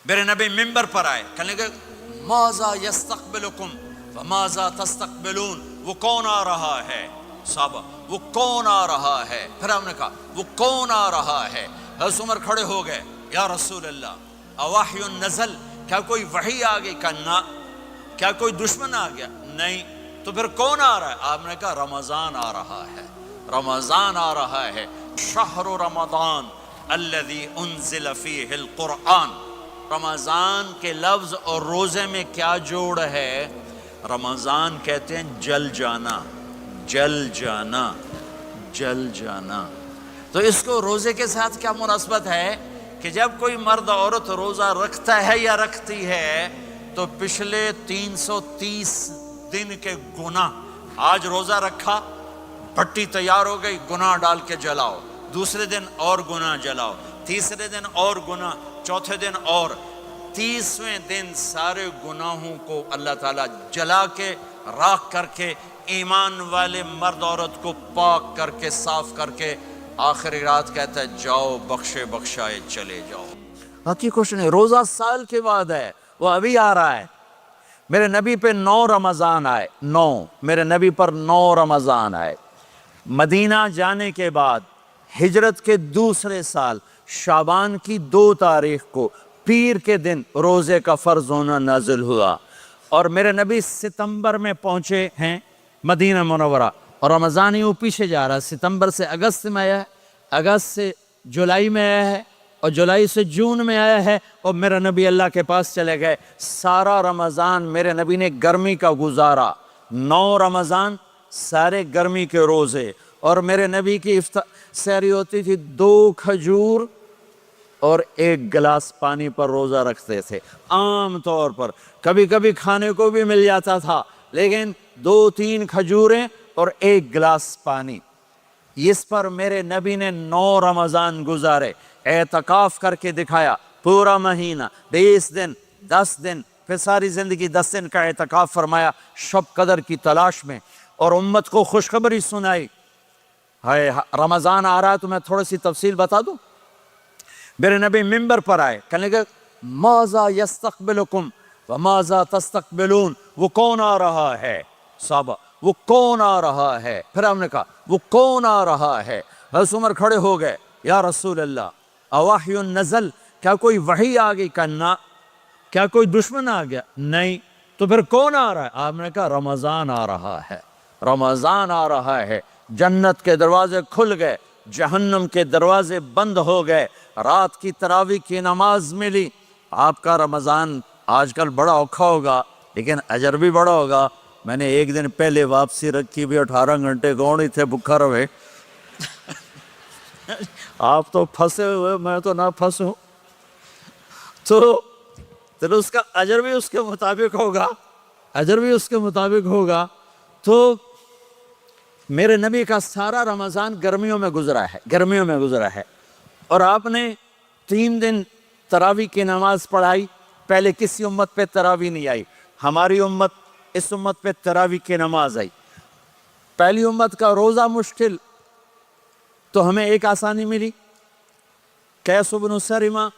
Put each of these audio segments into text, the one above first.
میرے نبی ممبر پر آئے، کہنے لگے ماذا یستقبلکم وماذا تستقبلون، وہ کون آ رہا ہے؟ صحابہ وہ کون آ رہا ہے؟ پھر ہم نے کہا وہ کون آ رہا ہے؟ حضرت عمر کھڑے ہو گئے، یا رسول اللہ اوحی نزل، کیا کوئی وحی آ گئی؟ کہا کیا کوئی دشمن آ گیا؟ نہیں۔ تو پھر کون آ رہا ہے؟ آپ نے کہا رمضان آ رہا ہے، رمضان آ رہا ہے، شہر رمضان الذی انزل فیہ القرآن۔ رمضان کے لفظ اور روزے میں کیا جوڑ ہے؟ رمضان کہتے ہیں جل جانا، جل جانا، جل جانا۔ تو اس کو روزے کے ساتھ کیا مناسبت ہے کہ جب کوئی مرد عورت روزہ رکھتا ہے یا رکھتی ہے تو پچھلے 330 دن کے گناہ، آج روزہ رکھا، بھٹی تیار ہو گئی، گناہ ڈال کے جلاؤ، دوسرے دن اور گناہ جلاؤ، تیسرے دن اور گناہ، چوتھے دن اور، 30ویں دن سارے گناہوں کو اللہ تعالیٰ جلا کے راکھ کر کے ایمان والے مرد عورت کو پاک کر کے صاف کر کے آخری رات کہتا ہے جاؤ بخشے بخشائے چلے جاؤ۔ باقی کچھ نہیں، روزہ سال کے بعد ہے، وہ ابھی آ رہا ہے۔ میرے نبی پہ 9 رمضان آئے، 9، میرے نبی پر 9 رمضان آئے۔ مدینہ جانے کے بعد ہجرت کے دوسرے سال شعبان کی 2 تاریخ کو پیر کے دن روزے کا فرض ہونا نازل ہوا، اور میرے نبی ستمبر میں پہنچے ہیں مدینہ منورہ، اور رمضان یوں پیچھے جا رہا ہے، ستمبر سے اگست میں آیا ہے، اگست سے جولائی میں آیا ہے، اور جولائی سے جون میں آیا ہے، اور میرے نبی اللہ کے پاس چلے گئے۔ سارا رمضان میرے نبی نے گرمی کا گزارا، 9 رمضان سارے گرمی کے روزے، اور میرے نبی کی سحری ہوتی تھی 2 کھجور اور 1 گلاس پانی پر روزہ رکھتے تھے عام طور پر، کبھی کبھی کھانے کو بھی مل جاتا تھا، لیکن 2-3 کھجوریں اور 1 گلاس پانی۔ اس پر میرے نبی نے 9 رمضان گزارے، اعتکاف کر کے دکھایا، پورا مہینہ، 20 دن، 10 دن، پھر ساری زندگی 10 دن کا اعتکاف فرمایا شب قدر کی تلاش میں، اور امت کو خوشخبری سنائی۔ رمضان آ رہا ہے تو میں تھوڑی سی تفصیل بتا دوں۔ میرے نبی ممبر پر آئے، کہنے لگے ماذا یستقبلکم وماذا تستقبلون، وہ کون آ رہا ہے؟ صحابہ وہ کون آ رہا ہے؟ پھر ہم نے کہا وہ کون آ رہا ہے؟ حضرت عمر کھڑے ہو گئے، یا رسول اللہ اوحی نزل، کیا کوئی وحی آ گئی؟ کہا کیا کوئی دشمن آ گیا؟ نہیں۔ تو پھر کون آ رہا ہے؟ آپ نے کہا رمضان آ رہا ہے، رمضان آ رہا ہے۔ جنت کے دروازے کھل گئے، جہنم کے دروازے بند ہو گئے، رات کی تراویح کی نماز ملی۔ آپ کا رمضان آج کل بڑا اوکھا ہوگا لیکن اجر بھی بڑا ہوگا۔ میں نے 1 دن پہلے واپسی رکھی بھی، 18 گھنٹے کون ہی تھے بھوکا رہے۔ آپ تو پھنسے ہوئے، میں تو نہ پھنسوں، تو اس کا اجر بھی اس کے مطابق ہوگا، اجر بھی اس کے مطابق ہوگا۔ تو میرے نبی کا سارا رمضان گرمیوں میں گزرا ہے، گرمیوں میں گزرا ہے، اور آپ نے 3 دن تراویح کی نماز پڑھائی۔ پہلے کسی امت پہ تراویح نہیں آئی، ہماری امت، اس امت پہ تراویح کی نماز آئی۔ پہلی امت کا روزہ مشکل، تو ہمیں ایک آسانی ملی، قیس بن سرمہ۔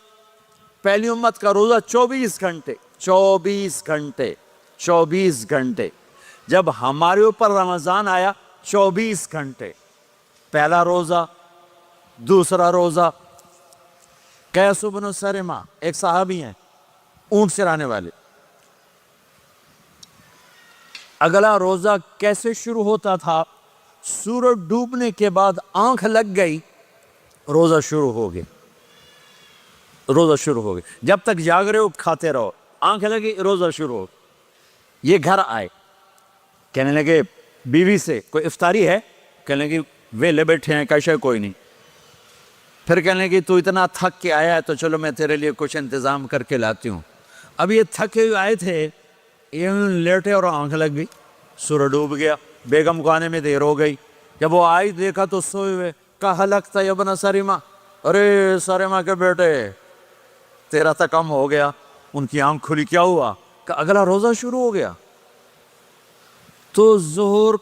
پہلی امت کا روزہ 24 گھنٹے، 24 گھنٹے، 24 گھنٹے۔ جب ہمارے اوپر رمضان آیا 24 گھنٹے، پہلا روزہ، دوسرا روزہ۔ قیس بن سرمہ ایک صحابی ہیں، اونٹ چرانے والے۔ اگلا روزہ کیسے شروع ہوتا تھا؟ سورج ڈوبنے کے بعد آنکھ لگ گئی، روزہ شروع ہو گیا، روزہ شروع ہو گیا۔ جب تک جاگ رہے ہو کھاتے رہو، آنکھ لگی روزہ شروع ہو۔ یہ گھر آئے، کہنے لگے بیوی سے کوئی افطاری ہے؟ کہنے لگے ویلے بیٹھے ہیں، کیسے کوئی نہیں۔ پھر کہنے لگے تو اتنا تھک کے آیا ہے تو چلو میں تیرے لیے کچھ انتظام کر کے لاتی ہوں۔ اب یہ تھکے ہوئے آئے تھے، یہ لیٹے اور آنکھ لگ گئی، سورج ڈوب گیا، بیگم کو آنے میں دیر ہو گئی۔ جب وہ آئی دیکھا تو سوئے ہوئے، کہا لگتا ہے ابن سرمہ، ارے سرمہ کے بیٹے تیرا تو کم ہو گیا۔ ان کی آنکھ کھلی، کیا ہوا؟ کہ اگلا روزہ شروع ہو گیا۔ تو ظہر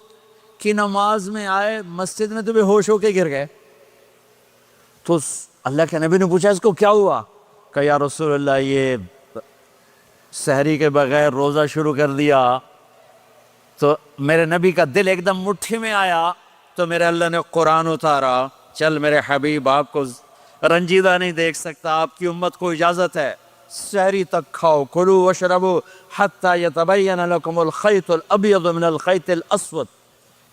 کی نماز میں آئے مسجد میں تو بے ہوش ہو کے گر گئے۔ تو اللہ کے نبی نے پوچھا اس کو کیا ہوا؟ کہ یا رسول اللہ یہ سحری کے بغیر روزہ شروع کر دیا تو میرے نبی کا دل ایک دم مٹھی میں آیا، تو میرے اللہ نے قرآن اتارا، چل میرے حبیب آپ کو رنجیدہ نہیں دیکھ سکتا، آپ کی امت کو اجازت ہے سحری تک کھاؤ، کلوا واشربوا حتی یتبین لکم الخیط الابیض من الخیط الاسود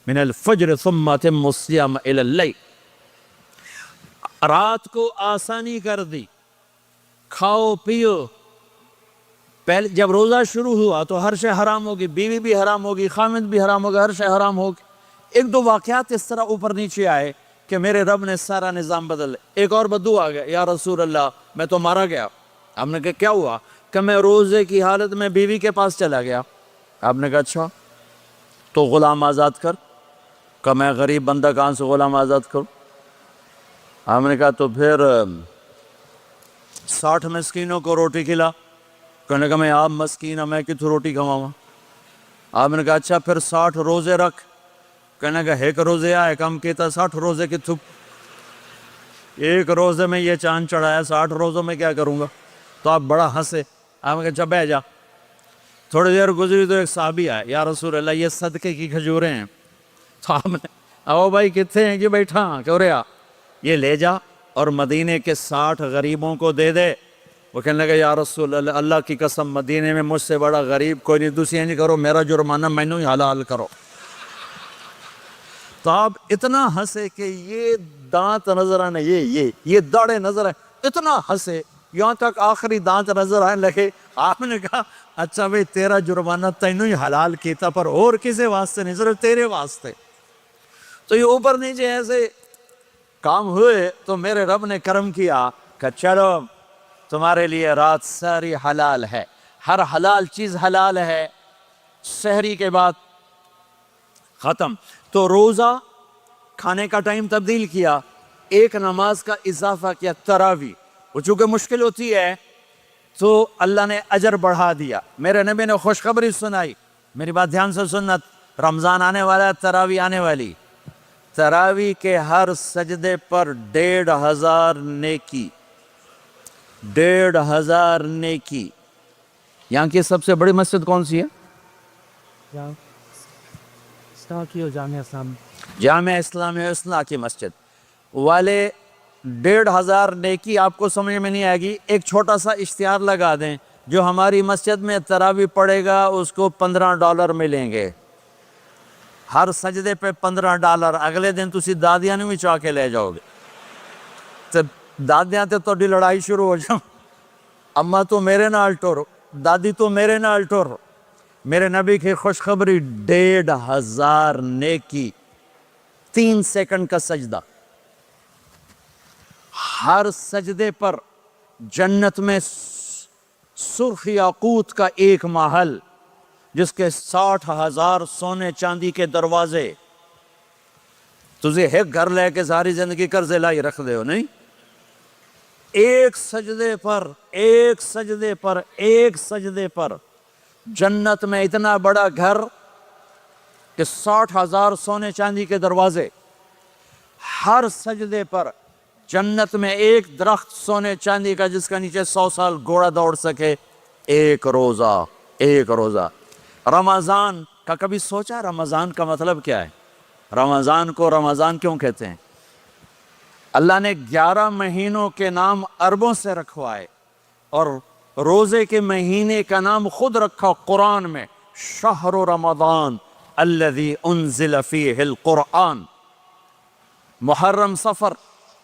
من الفجر ثم اتموا الصیام الی اللیل۔ رات کو آسانی کر دی، کھاؤ پیو۔ پہلے جب روزہ شروع ہوا تو ہر شے حرام ہوگی، بیوی بھی حرام ہوگی، خامد بھی حرام ہوگا، ہر شے حرام ہوگی۔ ایک دو واقعات اس طرح اوپر نیچے آئے کہ میرے رب نے سارا نظام بدل۔ ایک اور بدو آ گیا، یا رسول اللہ میں تو مارا گیا۔ آپ نے کہا کیا ہوا؟ کہ میں روزے کی حالت میں بیوی کے پاس چلا گیا۔ آپ نے کہا اچھا تو غلام آزاد کر۔ کہ میں غریب بندہ کہاں سے غلام آزاد کروں؟ آپ نے کہا تو پھر 60 مسکینوں کو روٹی کھلا۔ کہنے کا میں آپ مسکین ہوں، میں کتوں روٹی کھواؤں؟ آپ نے کہا اچھا پھر 60 روزے رکھ۔ کہنے کا ایک روزے آئے کم کیتا 60 روزے کی تھک، ایک روزے میں یہ چاند چڑھایا، 60 روزوں میں کیا کروں گا؟ تو آپ بڑا ہنسے۔ آپ نے کہا اچھا بیٹھ جا۔ تھوڑی دیر گزری تو ایک صحابی آئے، یا رسول اللہ یہ صدقے کی کھجوریں ہیں۔ تو آپ نے او بھائی کتنے ہیں؟ کہ بیٹھا کیوں رہا، یہ لے جا اور مدینے کے 60 غریبوں کو دے دے۔ وہ کہنے لگا یا رسول اللہ اللہ کی قسم مدینے میں مجھ سے بڑا غریب کوئی نہیں، دوسری نہیں کرو، میرا جرمانہ مینوں ہی حلال کرو۔ تو آپ اتنا ہنسے کہ یہ دانت نظر آنے، یہ داڑھیں نظر آئے، اتنا ہنسے یہاں تک آخری دانت نظر آنے لگے۔ آپ نے کہا اچھا بھئی تیرا جرمانہ تینوں ہی حلال کیتا، پر اور کسی واسطے نہیں، صرف تیرے واسطے۔ تو یہ اوپر نیچے ایسے کام ہوئے تو میرے رب نے کرم کیا کہ چلو تمہارے لیے رات ساری حلال ہے، ہر حلال چیز حلال ہے۔ سحری کے بعد ختم۔ تو روزہ کھانے کا ٹائم تبدیل کیا، ایک نماز کا اضافہ کیا، تراویح۔ وہ چونکہ مشکل ہوتی ہے تو اللہ نے اجر بڑھا دیا۔ میرے نبی نے خوشخبری سنائی، میری بات دھیان سے سننا، رمضان آنے والا ہے، تراویح آنے والی۔ تراویح کے ہر سجدے پر 1500 نیکی، 1500 نیکی۔ یہاں کی سب سے بڑی مسجد کون سی ہے؟ جامع اسلامیہ اصلاح کی مسجد والے 1500 نیکی آپ کو سمجھ میں نہیں آئے گی۔ ایک چھوٹا سا اشتہار لگا دیں، جو ہماری مسجد میں تراویح پڑے گا اس کو $15 ملیں گے، ہر سجدے پہ $15۔ اگلے دن تسی دادیاں نہیں بھی چاہ کے لے جاؤ گے، تو دادیاں تے تھوڑی لڑائی شروع ہو جاؤ، اماں تو میرے نال ٹور، دادی تو میرے نال ٹور۔ میرے نبی کی خوشخبری 1500 نیکی، 3 سیکنڈ کا سجدہ، ہر سجدے پر جنت میں سرخ یاقوت کا ایک محل جس کے 60,000 سونے چاندی کے دروازے۔ تجھے ایک گھر لے کے ساری زندگی قرضے لائی رکھ دے ہو نہیں؟ ایک سجدے پر، ایک سجدے پر، ایک سجدے پر جنت میں اتنا بڑا گھر کہ 60,000 سونے چاندی کے دروازے، ہر سجدے پر جنت میں ایک درخت سونے چاندی کا جس کا نیچے 100 سال گھوڑا دوڑ سکے۔ ایک روزہ، ایک روزہ۔ رمضان کا کبھی سوچا رمضان کا مطلب کیا ہے؟ رمضان کو رمضان کیوں کہتے ہیں؟ اللہ نے 11 مہینوں کے نام عربوں سے رکھوائے اور روزے کے مہینے کا نام خود رکھا قرآن میں، شہر رمضان الذی انزل فیہ القرآن۔ محرم، صفر،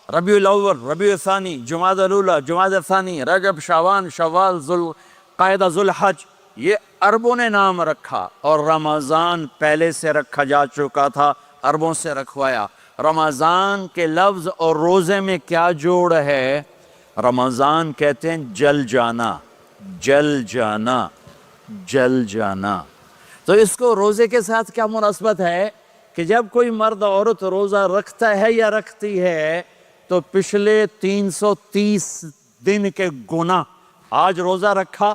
ربیع الاول، ربیع الثانی، جمادی الاولی، جمادی الثانی، رجب، شعبان، شوال، ذوالقعدہ، ذوالحج، یہ عربوں نے نام رکھا، اور رمضان پہلے سے رکھا جا چکا تھا، عربوں سے رکھوایا۔ رمضان کے لفظ اور روزے میں کیا جوڑ ہے؟ رمضان کہتے ہیں جل جانا، جل جانا، جل جانا۔ تو اس کو روزے کے ساتھ کیا مناسبت ہے کہ جب کوئی مرد عورت روزہ رکھتا ہے یا رکھتی ہے تو پچھلے 330 دن کے گناہ، آج روزہ رکھا،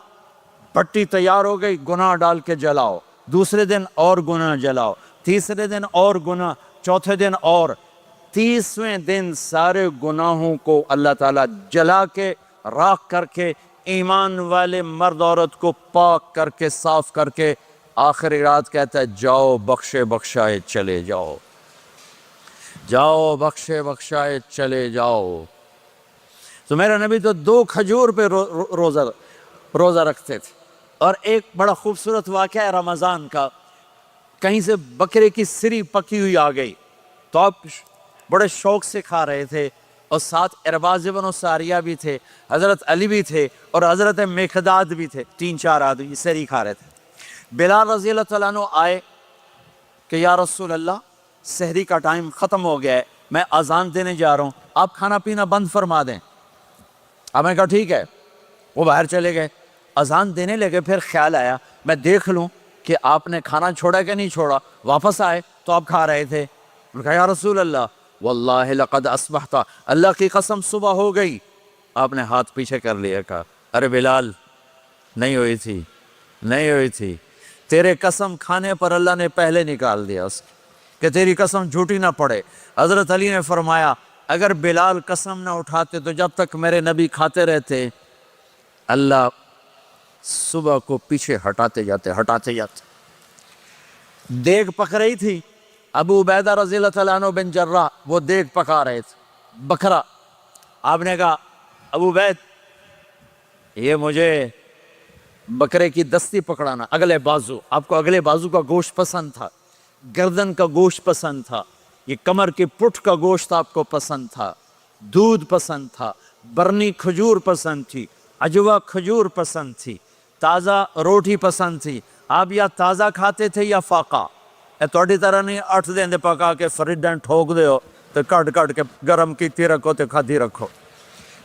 پٹی تیار ہو گئی، گناہ ڈال کے جلاؤ، دوسرے دن اور گناہ جلاؤ، تیسرے دن اور گناہ، چوتھے دن اور، 30ویں دن سارے گناہوں کو اللہ تعالیٰ جلا کے راکھ کر کے ایمان والے مرد عورت کو پاک کر کے صاف کر کے آخری رات کہتا ہے جاؤ بخشے بخشائے چلے جاؤ، جاؤ بخشے بخشائے چلے جاؤ۔ تو میرا نبی تو 2 کھجور پہ روزہ رکھتے تھے۔ اور ایک بڑا خوبصورت واقعہ ہے رمضان کا، کہیں سے بکرے کی سری پکی ہوئی آ گئی تو آپ بڑے شوق سے کھا رہے تھے، اور ساتھ ارباز بن ساریہ بھی تھے، حضرت علی بھی تھے اور حضرت مقداد بھی تھے، 3-4 آدمی سری کھا رہے تھے۔ بلال رضی اللہ تعالیٰ عنہ آئے کہ یا رسول اللہ سحری کا ٹائم ختم ہو گیا ہے، میں اذان دینے جا رہا ہوں، آپ کھانا پینا بند فرما دیں۔ آپ نے کہا ٹھیک ہے، وہ باہر چلے گئے، اذان دینے لگے، پھر خیال آیا میں دیکھ لوں کہ آپ نے کھانا چھوڑا کہ نہیں چھوڑا، واپس آئے تو آپ کھا رہے تھے۔ انہوں نے کہا یا رسول اللہ واللہ لقد اصبحت، اللہ کی قسم صبح ہو گئی۔ آپ نے ہاتھ پیچھے کر لیا، کہا ارے بلال نہیں ہوئی تھی، نہیں ہوئی تھی، تیرے قسم کھانے پر اللہ نے پہلے نکال دیا اس کہ تیری قسم جھوٹی نہ پڑے۔ حضرت علی نے فرمایا اگر بلال قسم نہ اٹھاتے تو جب تک میرے نبی کھاتے رہتے اللہ صبح کو پیچھے ہٹاتے جاتے۔ دیگ پک رہی تھی، ابو عبیدہ رضی اللہ تعالیٰ عنہ بن جراح وہ دیگ پکا رہے تھے، بکرا۔ آپ نے کہا ابو عبید یہ مجھے بکرے کی دستی پکڑانا، اگلے بازو، آپ کو اگلے بازو کا گوشت پسند تھا، گردن کا گوشت پسند تھا، یہ کمر کی پٹھ کا گوشت آپ کو پسند تھا، دودھ پسند تھا، برنی کھجور پسند تھی، عجوہ کھجور پسند تھی، تازہ روٹی پسند تھی۔ آپ یا تازہ کھاتے تھے یا فاقہ، توڑی طرح نہیں 8 دن پکا کے فریڈن ٹھوک دے ہو تو کٹ کے گرم کی رکھو تو کھادی رکھو،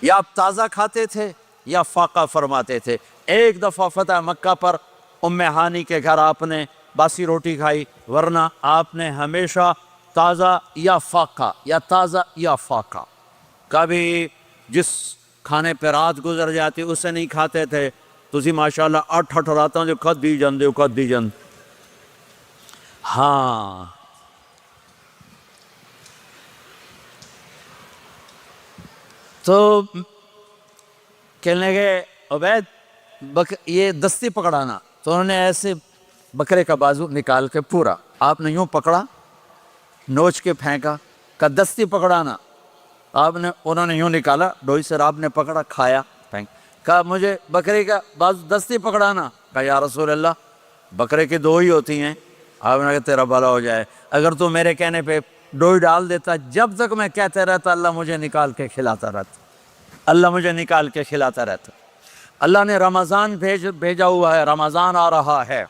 یا آپ تازہ کھاتے تھے یا فاقہ فرماتے تھے۔ ایک دفعہ فتح مکہ پر ام ہانی کے گھر آپ نے باسی روٹی کھائی، ورنہ آپ نے ہمیشہ تازہ یا فاقہ یا تازہ یا فاقہ، کبھی جس کھانے پہ رات گزر جاتی اسے نہیں کھاتے تھے۔ تسی ماشاءاللہ 8 راتاں جو کھد دی جاندے ہاں۔ تو کہنے لگے عبید یہ دستی پکڑانا، تو انہوں نے ایسے بکرے کا بازو نکال کے پورا آپ نے یوں پکڑا، نوچ کے پھینکا، کہ دستی پکڑانا، انہوں نے یوں نکالا ڈوئی سے، آپ نے پکڑا کھایا پھینک، کہا مجھے بکرے کا بازو دستی پکڑانا، کہا یا رسول اللہ بکرے کی 2 ہی ہوتی ہیں۔ آپ نے کہا تیرا بھلا ہو جائے، اگر تو میرے کہنے پہ ڈوئی ڈال دیتا، جب تک میں کہتے رہتا اللہ مجھے نکال کے کھلاتا رہتا، اللہ مجھے نکال کے کھلاتا رہتا۔ اللہ نے رمضان بھیجا ہوا ہے، رمضان آ رہا ہے،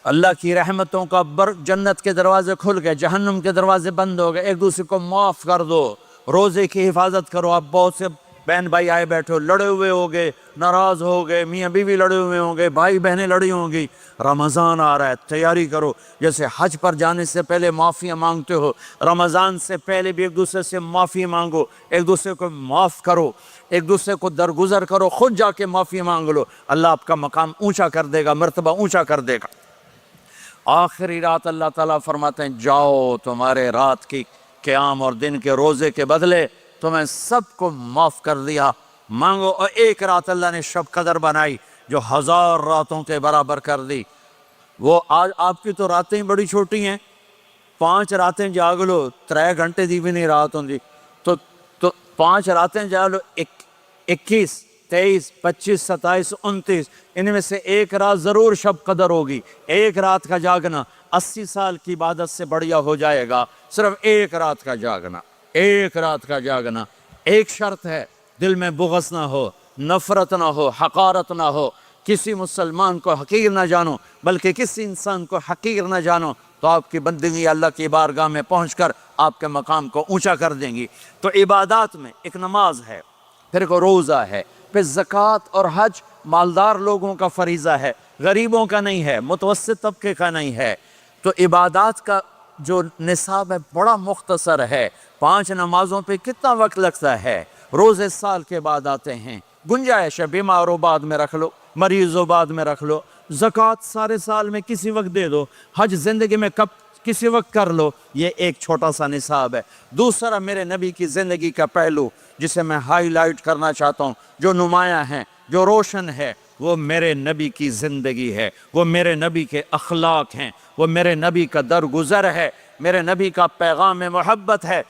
اللہ کی رحمتوں کا جنت کے دروازے کھل گئے، جہنم کے دروازے بند ہو گئے، ایک دوسرے کو معاف کر دو، روزے کی حفاظت کرو۔ آپ بہت سے بہن بھائی آئے بیٹھے ہو، لڑے ہوئے ہو گئے، ناراض ہو گئے، میاں بیوی لڑے ہوئے ہوں گے، بھائی بہنیں لڑی ہوں گی، رمضان آ رہا ہے، تیاری کرو۔ جیسے حج پر جانے سے پہلے معافیاں مانگتے ہو، رمضان سے پہلے بھی ایک دوسرے سے معافی مانگو، ایک دوسرے کو معاف کرو، ایک دوسرے کو درگزر کرو، خود جا کے معافی مانگ لو، اللہ آپ کا مقام اونچا کر دے گا، مرتبہ اونچا کر دے گا۔ آخری رات اللہ تعالیٰ فرماتے ہیں جاؤ، تمہارے رات کی قیام اور دن کے روزے کے بدلے تمہیں سب کو معاف کر دیا، مانگو۔ اور ایک رات اللہ نے شب قدر بنائی جو 1000 راتوں کے برابر کر دی۔ وہ آج آپ کی تو راتیں ہی بڑی چھوٹی ہیں، 5 راتیں جاگ لو، 3 گھنٹے دی بھی نہیں رات ہوں، تو 5 راتیں جاگ لو، 21 23 25 27 29، ان میں سے ایک رات ضرور شب قدر ہوگی۔ ایک رات کا جاگنا 80 سال کی عبادت سے بڑھیا ہو جائے گا، صرف ایک رات کا جاگنا، ایک رات کا جاگنا۔ ایک شرط ہے، دل میں بغض نہ ہو، نفرت نہ ہو، حقارت نہ ہو، کسی مسلمان کو حقیر نہ جانو، بلکہ کسی انسان کو حقیر نہ جانو، تو آپ کی بندگی اللہ کی بارگاہ میں پہنچ کر آپ کے مقام کو اونچا کر دیں گی۔ تو عبادات میں ایک نماز ہے، پھر ایک روزہ ہے، پھر زکوٰۃ اور حج مالدار لوگوں کا فریضہ ہے، غریبوں کا نہیں ہے، متوسط طبقے کا نہیں ہے۔ تو عبادات کا جو نصاب ہے بڑا مختصر ہے، 5 نمازوں پہ کتنا وقت لگتا ہے، روزے سال کے بعد آتے ہیں، گنجائش ہے، بیمار ہو بعد میں رکھ لو، مریض ہو بعد میں رکھ لو، زکوٰۃ سارے سال میں کسی وقت دے دو، حج زندگی میں کب کسی وقت کر لو، یہ ایک چھوٹا سا نصاب ہے۔ دوسرا میرے نبی کی زندگی کا پہلو جسے میں ہائی لائٹ کرنا چاہتا ہوں، جو نمایاں ہے، جو روشن ہے، وہ میرے نبی کی زندگی ہے، وہ میرے نبی کے اخلاق ہیں، وہ میرے نبی کا درگزر ہے، میرے نبی کا پیغام محبت ہے۔